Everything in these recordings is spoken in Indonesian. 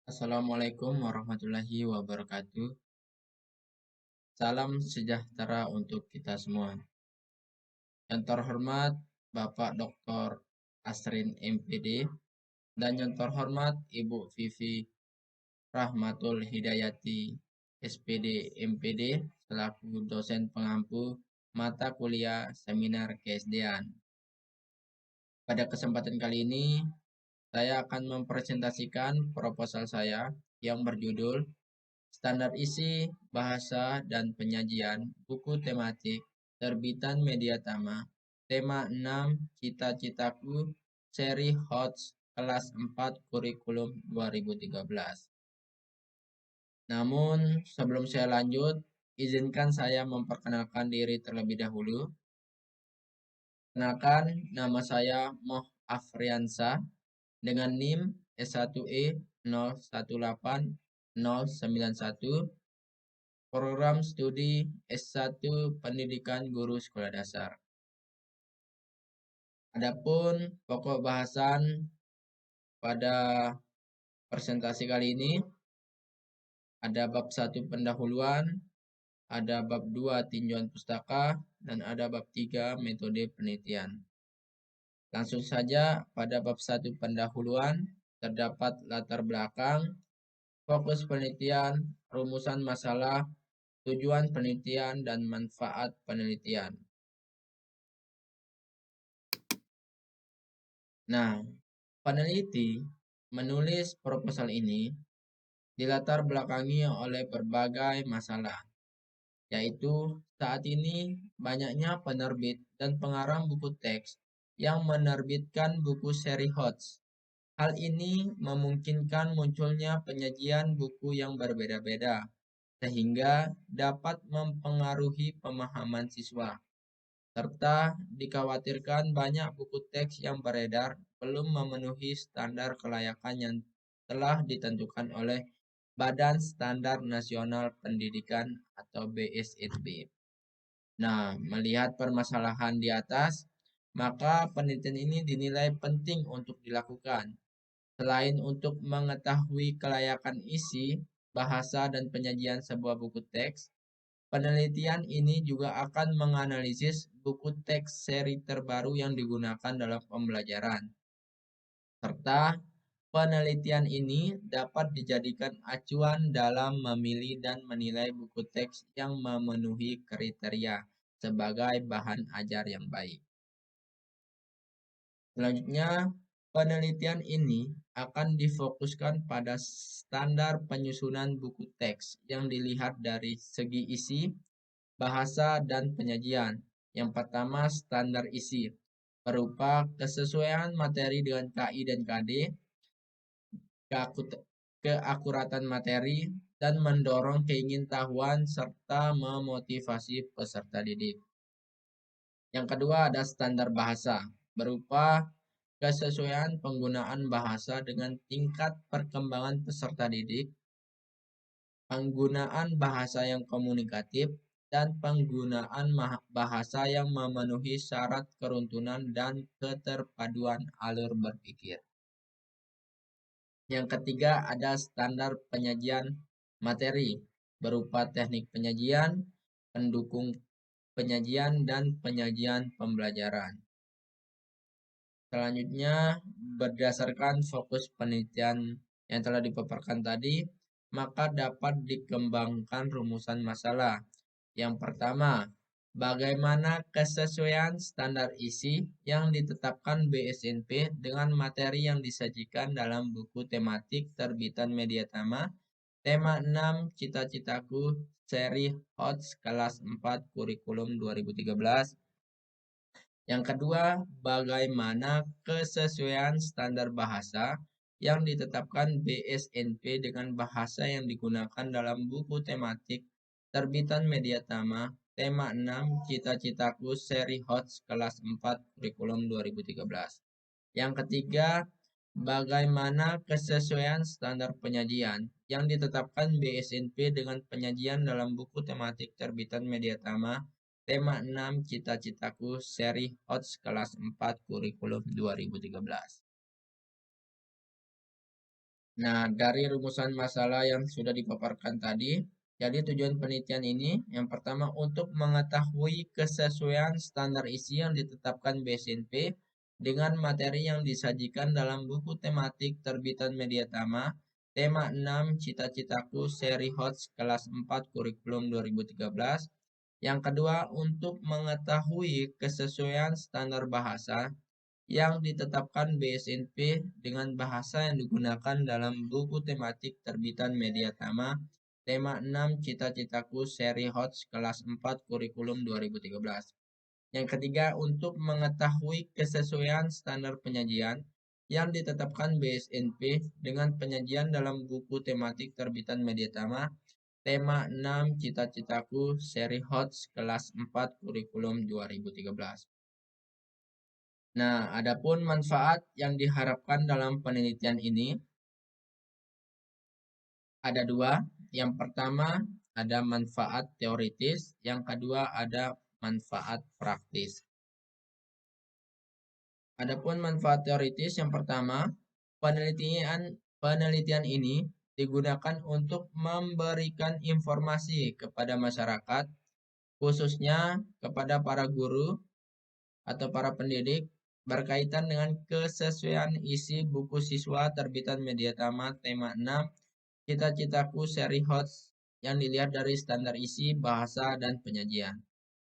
Assalamualaikum warahmatullahi wabarakatuh. Salam sejahtera untuk kita semua. Yang terhormat Bapak Dr. Asrin MPD dan yang terhormat Ibu Vivi Rahmatul Hidayati SPD MPD selaku dosen pengampu mata kuliah seminar KSD-an. Pada kesempatan kali ini, saya akan mempresentasikan proposal saya yang berjudul Standar isi, bahasa, dan penyajian buku tematik terbitan Mediatama. Tema 6 Cita-citaku seri HOTS kelas 4 kurikulum 2013. Namun, sebelum saya lanjut, izinkan saya memperkenalkan diri terlebih dahulu. Kenalkan, nama saya Moh Afriansah dengan NIM S1E 018091, program studi S1 Pendidikan Guru Sekolah Dasar. Adapun pokok bahasan pada presentasi kali ini ada bab 1 pendahuluan, ada bab 2 tinjauan pustaka, dan ada bab 3 metode penelitian. Langsung saja pada bab 1 pendahuluan terdapat latar belakang, fokus penelitian, rumusan masalah, tujuan penelitian, dan manfaat penelitian. Nah, peneliti menulis proposal ini dilatar belakangi oleh berbagai masalah, yaitu saat ini banyaknya penerbit dan pengarang buku teks yang menerbitkan buku seri HOTS. Hal ini memungkinkan munculnya penyajian buku yang berbeda-beda, sehingga dapat mempengaruhi pemahaman siswa. Serta dikhawatirkan banyak buku teks yang beredar belum memenuhi standar kelayakan yang telah ditentukan oleh Badan Standar Nasional Pendidikan atau BSNP. Nah, melihat permasalahan di atas, maka penelitian ini dinilai penting untuk dilakukan. Selain untuk mengetahui kelayakan isi, bahasa, dan penyajian sebuah buku teks, penelitian ini juga akan menganalisis buku teks seri terbaru yang digunakan dalam pembelajaran. Serta penelitian ini dapat dijadikan acuan dalam memilih dan menilai buku teks yang memenuhi kriteria sebagai bahan ajar yang baik. Selanjutnya, penelitian ini akan difokuskan pada standar penyusunan buku teks yang dilihat dari segi isi, bahasa, dan penyajian. Yang pertama, standar isi berupa kesesuaian materi dengan KI dan KD, keakuratan materi, dan mendorong keingintahuan serta memotivasi peserta didik. Yang kedua ada standar bahasa, berupa kesesuaian penggunaan bahasa dengan tingkat perkembangan peserta didik, penggunaan bahasa yang komunikatif, dan penggunaan bahasa yang memenuhi syarat keruntunan dan keterpaduan alur berpikir. Yang ketiga ada standar penyajian materi, berupa teknik penyajian, pendukung penyajian, dan penyajian pembelajaran. Selanjutnya, berdasarkan fokus penelitian yang telah dipaparkan tadi, maka dapat dikembangkan rumusan masalah. Yang pertama, bagaimana kesesuaian standar isi yang ditetapkan BSNP dengan materi yang disajikan dalam buku tematik terbitan Mediatama, tema 6 Cita-citaku seri HOTS kelas 4 kurikulum 2013. Yang kedua, bagaimana kesesuaian standar bahasa yang ditetapkan BSNP dengan bahasa yang digunakan dalam buku tematik terbitan Mediatama, tema 6 Cita-citaku seri HOTS kelas 4 kurikulum 2013. Yang ketiga, bagaimana kesesuaian standar penyajian yang ditetapkan BSNP dengan penyajian dalam buku tematik terbitan Mediatama, tema 6 Cita-citaku seri HOTS kelas 4 kurikulum 2013. Nah, dari rumusan masalah yang sudah dipaparkan tadi, jadi tujuan penelitian ini yang pertama untuk mengetahui kesesuaian standar isi yang ditetapkan BSNP dengan materi yang disajikan dalam buku tematik terbitan Mediatama, tema 6 Cita-citaku seri HOTS kelas 4 kurikulum 2013. Yang kedua, untuk mengetahui kesesuaian standar bahasa yang ditetapkan BSNP dengan bahasa yang digunakan dalam buku tematik terbitan Mediatama, tema 6 Cita-citaku seri HOTS kelas 4 kurikulum 2013. Yang ketiga, untuk mengetahui kesesuaian standar penyajian yang ditetapkan BSNP dengan penyajian dalam buku tematik terbitan Mediatama, tema 6 Cita-citaku seri HOTS kelas 4 kurikulum 2013. Nah, adapun manfaat yang diharapkan dalam penelitian ini ada dua. Yang pertama ada manfaat teoritis, yang kedua ada manfaat praktis. Adapun manfaat teoritis yang pertama, penelitian ini digunakan untuk memberikan informasi kepada masyarakat, khususnya kepada para guru atau para pendidik berkaitan dengan kesesuaian isi buku siswa terbitan Mediatama tema 6 Cita-citaku seri HOTS yang dilihat dari standar isi, bahasa, dan penyajian.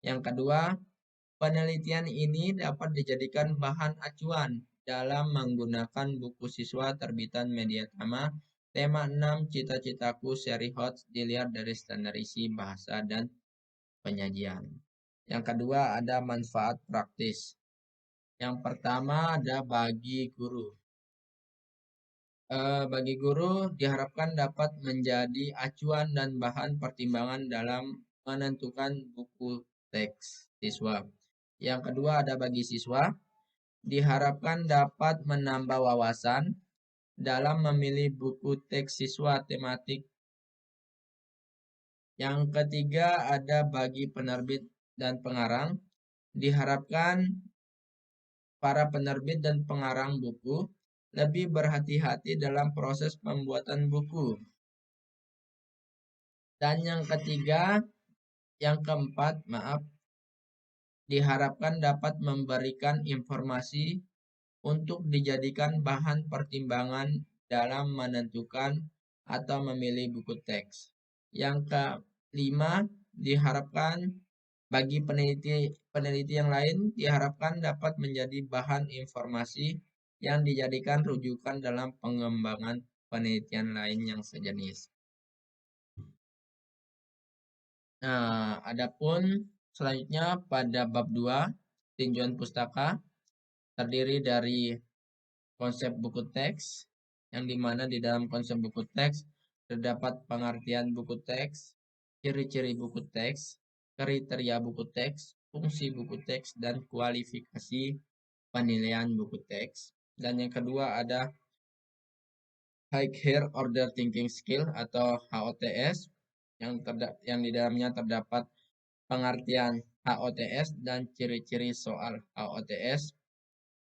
Yang kedua, penelitian ini dapat dijadikan bahan acuan dalam menggunakan buku siswa terbitan Mediatama tema 6 Cita-citaku seri HOTS dilihat dari standar isi, bahasa, dan penyajian. Yang kedua ada manfaat praktis. Yang pertama ada bagi guru. Bagi guru diharapkan dapat menjadi acuan dan bahan pertimbangan dalam menentukan buku teks siswa. Yang kedua ada bagi siswa, diharapkan dapat menambah wawasan dalam memilih buku teks siswa tematik. Yang ketiga ada bagi penerbit dan pengarang, diharapkan para penerbit dan pengarang buku lebih berhati-hati dalam proses pembuatan buku. Dan yang keempat, diharapkan dapat memberikan informasi untuk dijadikan bahan pertimbangan dalam menentukan atau memilih buku teks. Yang kelima, diharapkan bagi peneliti yang lain diharapkan dapat menjadi bahan informasi yang dijadikan rujukan dalam pengembangan penelitian lain yang sejenis. Nah, adapun selanjutnya pada bab 2, tinjauan pustaka terdiri dari konsep buku teks, yang dimana di dalam konsep buku teks terdapat pengertian buku teks, ciri-ciri buku teks, kriteria buku teks, fungsi buku teks, dan kualifikasi penilaian buku teks. Dan yang kedua ada Higher Order Thinking Skill atau HOTS, yang di dalamnya terdapat pengertian HOTS dan ciri-ciri soal HOTS.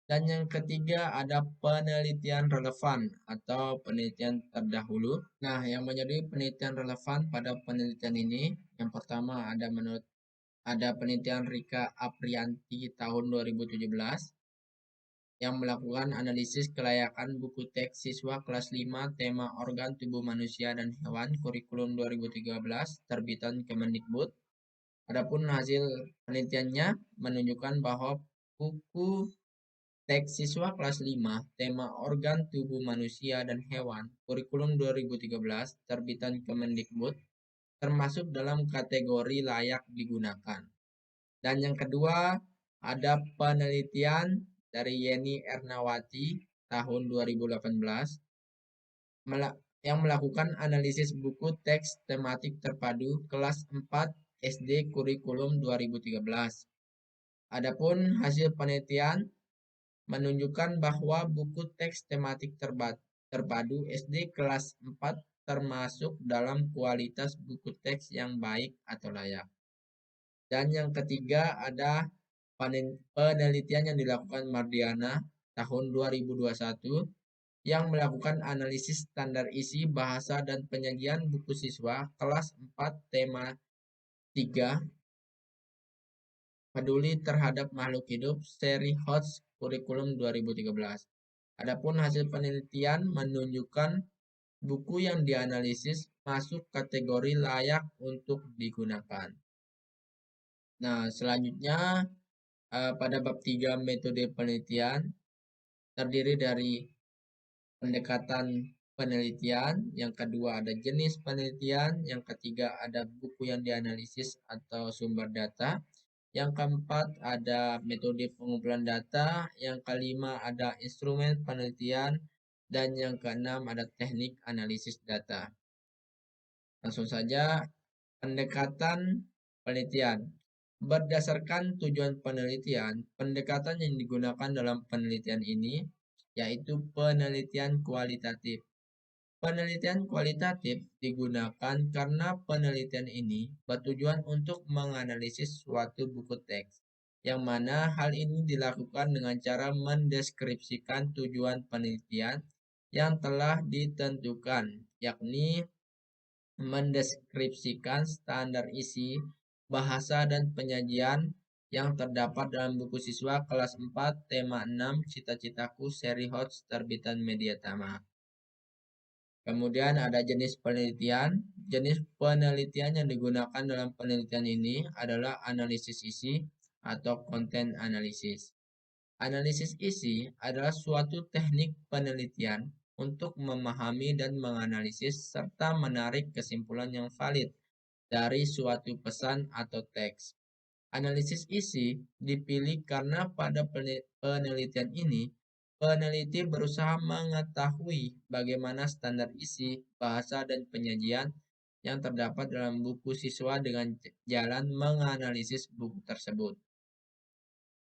Dan yang ketiga ada penelitian relevan atau penelitian terdahulu. Nah, yang menjadi penelitian relevan pada penelitian ini, yang pertama ada penelitian Rika Aprianti tahun 2017 yang melakukan analisis kelayakan buku teks siswa kelas 5 tema organ tubuh manusia dan hewan kurikulum 2013 terbitan Kemendikbud. Adapun hasil penelitiannya menunjukkan bahwa buku teks siswa kelas 5 tema organ tubuh manusia dan hewan kurikulum 2013 terbitan Kemendikbud termasuk dalam kategori layak digunakan. Dan yang kedua ada penelitian dari Yeni Ernawati tahun 2018 yang melakukan analisis buku teks tematik terpadu kelas 4 SD kurikulum 2013. Adapun hasil penelitian menunjukkan bahwa buku teks tematik terpadu SD kelas 4 termasuk dalam kualitas buku teks yang baik atau layak. Dan yang ketiga ada penelitian yang dilakukan Mardiana tahun 2021 yang melakukan analisis standar isi bahasa dan penyajian buku siswa kelas 4 tema 3 peduli terhadap makhluk hidup seri HOTS kurikulum 2013. Adapun hasil penelitian menunjukkan buku yang dianalisis masuk kategori layak untuk digunakan. Nah, selanjutnya pada bab 3 metode penelitian terdiri dari pendekatan penelitian, yang kedua ada jenis penelitian, yang ketiga ada buku yang dianalisis atau sumber data, yang keempat ada metode pengumpulan data, yang kelima ada instrumen penelitian, dan yang keenam ada teknik analisis data. Langsung saja pendekatan penelitian. Berdasarkan tujuan penelitian, pendekatan yang digunakan dalam penelitian ini yaitu penelitian kualitatif. Penelitian kualitatif digunakan karena penelitian ini bertujuan untuk menganalisis suatu buku teks, yang mana hal ini dilakukan dengan cara mendeskripsikan tujuan penelitian yang telah ditentukan, yakni mendeskripsikan standar isi, bahasa, dan penyajian yang terdapat dalam buku siswa kelas 4 tema 6 Cita-citaku seri HOTS terbitan Mediatama. Kemudian ada jenis penelitian. Jenis penelitian yang digunakan dalam penelitian ini adalah analisis isi atau content analysis. Analisis isi adalah suatu teknik penelitian untuk memahami dan menganalisis serta menarik kesimpulan yang valid dari suatu pesan atau teks. Analisis isi dipilih karena pada penelitian ini, peneliti berusaha mengetahui bagaimana standar isi, bahasa, dan penyajian yang terdapat dalam buku siswa dengan jalan menganalisis buku tersebut.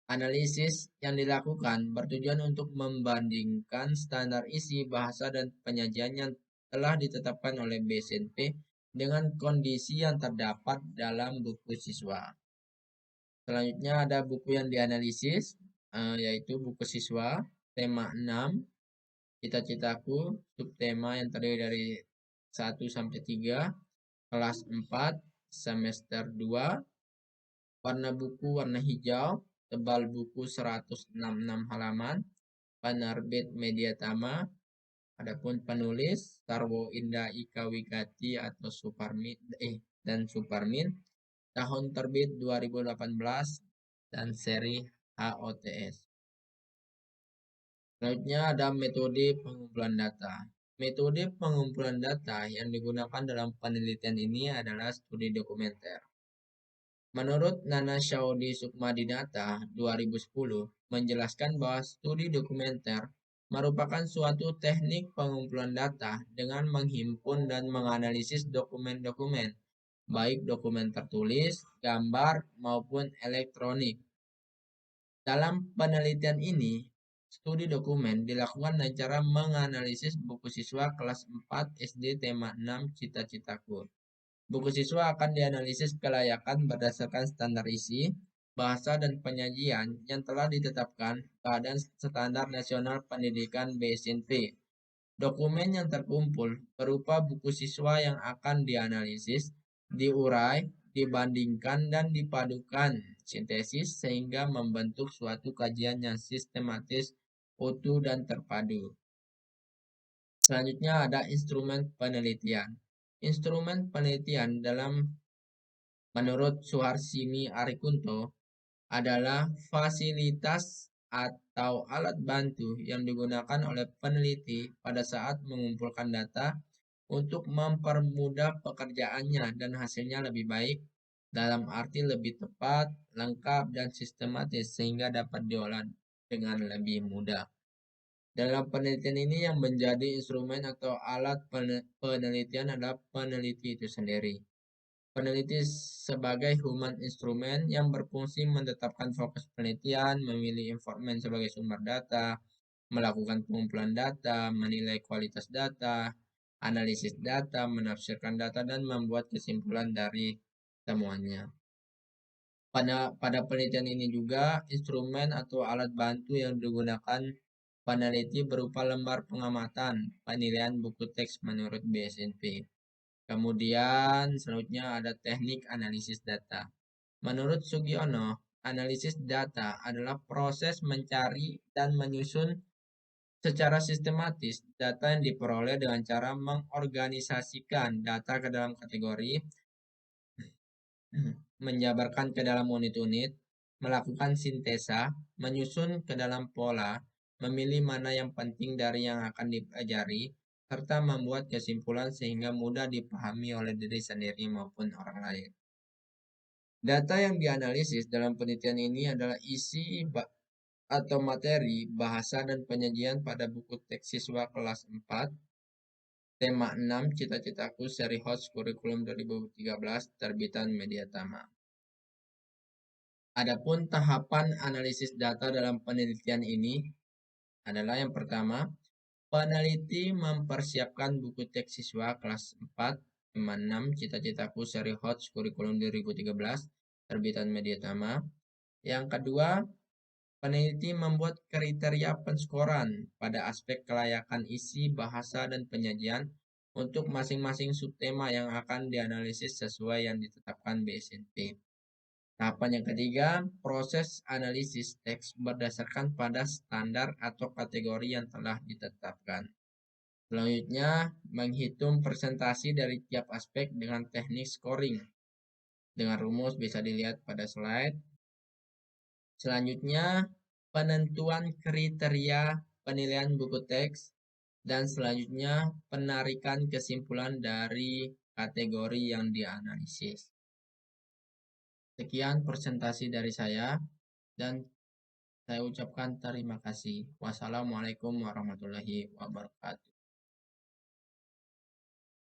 Analisis yang dilakukan bertujuan untuk membandingkan standar isi, bahasa, dan penyajian yang telah ditetapkan oleh BSNP dengan kondisi yang terdapat dalam buku siswa. Selanjutnya ada buku yang dianalisis, yaitu buku siswa, tema 6, Cita-citaku, subtema yang terdiri dari 1 sampai 3, kelas 4, semester 2, warna buku warna hijau, tebal buku 166 halaman, penerbit Mediatama, adapun penulis Sarwo Indah Ika Wigati atau Suparmin, tahun terbit 2018 dan seri HOTS. Selanjutnya ada metode pengumpulan data. Metode pengumpulan data yang digunakan dalam penelitian ini adalah studi dokumenter. Menurut Nana Shaudi Sukmadinata 2010 menjelaskan bahwa studi dokumenter merupakan suatu teknik pengumpulan data dengan menghimpun dan menganalisis dokumen-dokumen, baik dokumen tertulis, gambar, maupun elektronik. Dalam penelitian ini, studi dokumen dilakukan dengan cara menganalisis buku siswa kelas 4 SD tema 6 Cita-citaku. Buku siswa akan dianalisis kelayakan berdasarkan standar isi, bahasa, dan penyajian yang telah ditetapkan Badan Standar Nasional Pendidikan BSNP. Dokumen yang terkumpul berupa buku siswa yang akan dianalisis, diurai, dibandingkan, dan dipadukan sintesis sehingga membentuk suatu kajian yang sistematis, utuh, dan terpadu. Selanjutnya ada instrumen penelitian. Instrumen penelitian menurut Suharsini Arikunto adalah fasilitas atau alat bantu yang digunakan oleh peneliti pada saat mengumpulkan data untuk mempermudah pekerjaannya dan hasilnya lebih baik, dalam arti lebih tepat, lengkap, dan sistematis sehingga dapat diolah dengan lebih mudah. Dalam penelitian ini yang menjadi instrumen atau alat penelitian adalah peneliti itu sendiri. Peneliti sebagai human instrument yang berfungsi menetapkan fokus penelitian, memilih informan sebagai sumber data, melakukan pengumpulan data, menilai kualitas data, analisis data, menafsirkan data, dan membuat kesimpulan dari temuannya. Pada penelitian ini juga instrumen atau alat bantu yang digunakan peneliti berupa lembar pengamatan penilaian buku teks menurut BSNP. Kemudian selanjutnya ada teknik analisis data. Menurut Sugiono, analisis data adalah proses mencari dan menyusun secara sistematis data yang diperoleh dengan cara mengorganisasikan data ke dalam kategori, menjabarkan ke dalam unit-unit, melakukan sintesa, menyusun ke dalam pola, memilih mana yang penting dari yang akan dipelajari, serta membuat kesimpulan sehingga mudah dipahami oleh diri sendiri maupun orang lain. Data yang dianalisis dalam penelitian ini adalah isi atau materi, bahasa, dan penyajian pada buku teks siswa kelas 4, tema 6, Cita-citaku seri HOTS Kurikulum 2013, terbitan Media Tama. Adapun tahapan analisis data dalam penelitian ini adalah yang pertama, peneliti mempersiapkan buku teks siswa kelas 4, tema 6, Cita-citaku seri HOTS Kurikulum 2013, terbitan Media Tama. Yang kedua, peneliti membuat kriteria penskoran pada aspek kelayakan isi, bahasa, dan penyajian untuk masing-masing subtema yang akan dianalisis sesuai yang ditetapkan BSNP. Tahapan yang ketiga, proses analisis teks berdasarkan pada standar atau kategori yang telah ditetapkan. Selanjutnya, menghitung presentasi dari tiap aspek dengan teknik scoring. Dengan rumus bisa dilihat pada slide. Selanjutnya, penentuan kriteria penilaian buku teks. Dan selanjutnya, penarikan kesimpulan dari kategori yang dianalisis. Sekian presentasi dari saya, dan saya ucapkan terima kasih. Wassalamualaikum warahmatullahi wabarakatuh.